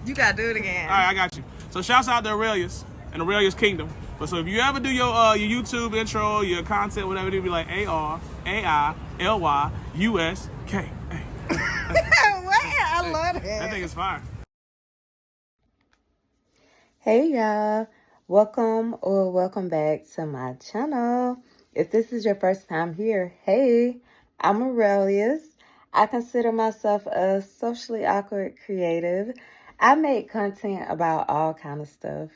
You gotta do it again. All right, I got you. So shouts out to Arailyus and Arailyus Kingdom. But so if you ever do your YouTube intro, your content, whatever, it'll be like ARAILYUSK. I love it. That thing is fire. Hey y'all, welcome back to my channel. If this is your first time here, hey, I'm Arailyus. I consider myself a socially awkward creative. I make content about all kind of stuff.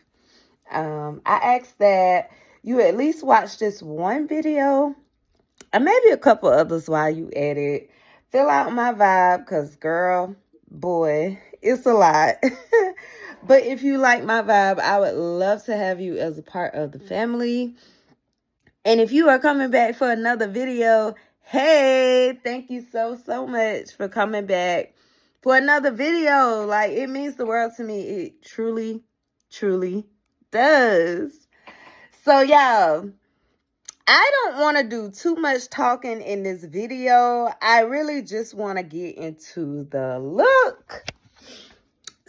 I ask that you at least watch this one video and maybe a couple others while you edit. Fill out my vibe because girl, boy, it's a lot. But if you like my vibe, I would love to have you as a part of the family. And if you are coming back for another video, hey, thank you so much for coming back for another video. Like, it means the world to me. It truly does. So, y'all, I don't want to do too much talking in this video. I really just want to get into the look.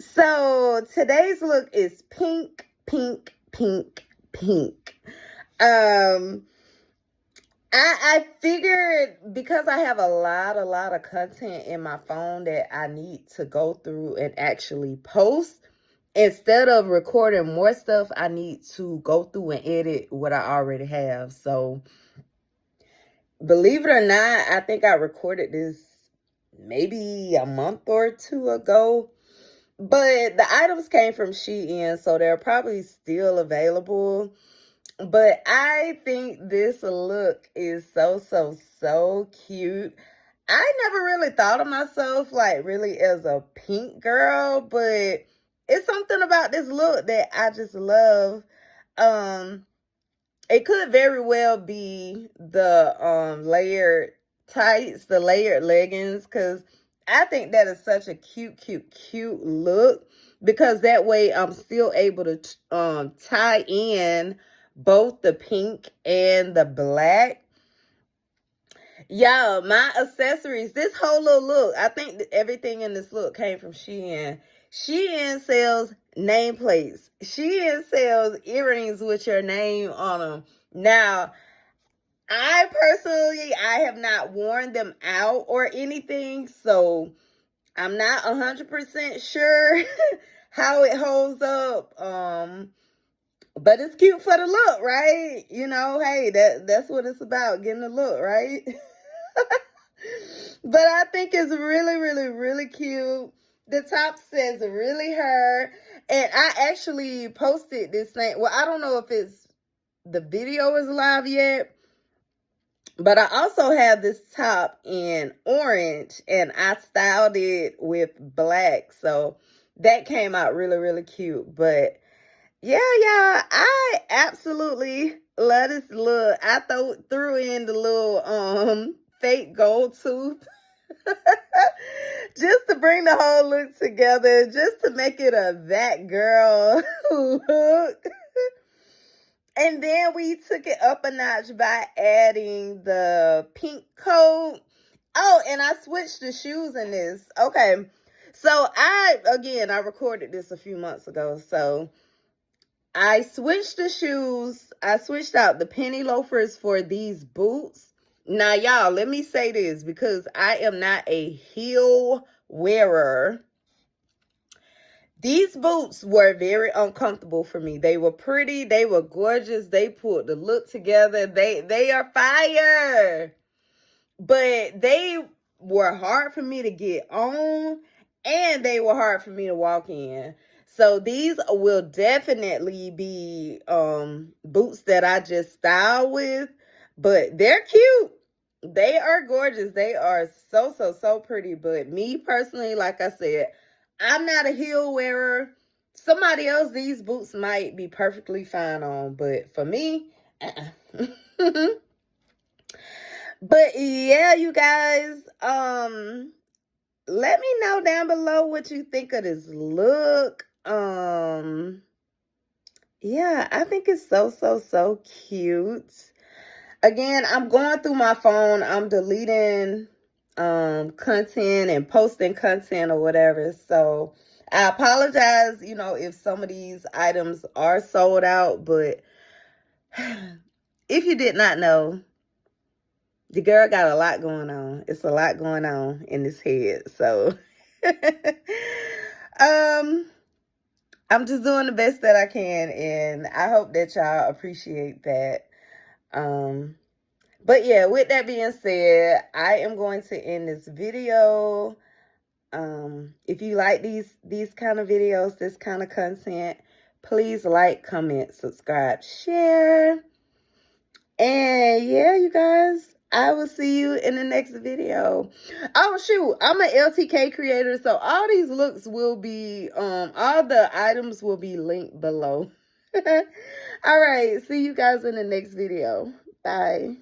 So today's look is pink. I figured because I have a lot of content in my phone that I need to go through and actually post. Instead of recording more stuff, I need to go through and edit what I already have. So, believe it or not, I think I recorded this maybe a month or two ago. But the items came from Shein, so they're probably still available. But I think this look is so cute. I never really thought of myself like really as a pink girl, but it's something about this look that I just love. It could very well be the layered tights, the layered leggings, because I think that is such a cute look, because that way I'm still able to tie in both the pink and the black. Y'all, my accessories, this whole little look, I think that everything in this look came from Shein. Shein sells nameplates. Shein sells earrings with your name on them. Now, I personally, I have not worn them out or anything, so I'm not 100% sure how it holds up. But it's cute for the look, right? You know, hey, that's what it's about, getting the look, right? But I think it's really cute. The top says really her. And I actually posted this thing. Well, I don't know if the video is live yet, but I also have this top in orange and I styled it with black. So that came out really cute. But yeah, I absolutely love this look. I threw in the little fake gold tooth just to bring the whole look together, just to make it a that girl look. And then we took it up a notch by adding the pink coat. Oh, and I switched the shoes in this. Okay, so I recorded this a few months ago. So I switched the shoes. I switched out the penny loafers for these boots. Now, y'all, let me say this, because I am not a heel wearer. These boots were very uncomfortable for me. They were pretty. They were gorgeous. They pulled the look together. They are fire. But they were hard for me to get on, and they were hard for me to walk in. So these will definitely be boots that I just style with. But they're cute. They are gorgeous. They are so pretty. But me personally, like I said, I'm not a heel wearer. Somebody else, these boots might be perfectly fine on. But for me, But yeah, you guys, let me know down below what you think of this look. Yeah, I think it's so cute. Again, I'm going through my phone. I'm deleting content and posting content or whatever. So I apologize, you know, if some of these items are sold out, but if you did not know, the girl got a lot going on. It's a lot going on in this head. So um I'm just doing the best that I can, and I hope that y'all appreciate that. But yeah, with that being said, I am going to end this video. If you like these kind of videos, this kind of content, please like, comment, subscribe, share. And yeah, you guys, I will see you in the next video. Oh shoot, I'm an LTK creator, so all these looks will be all the items will be linked below. All right, see you guys in the next video. Bye.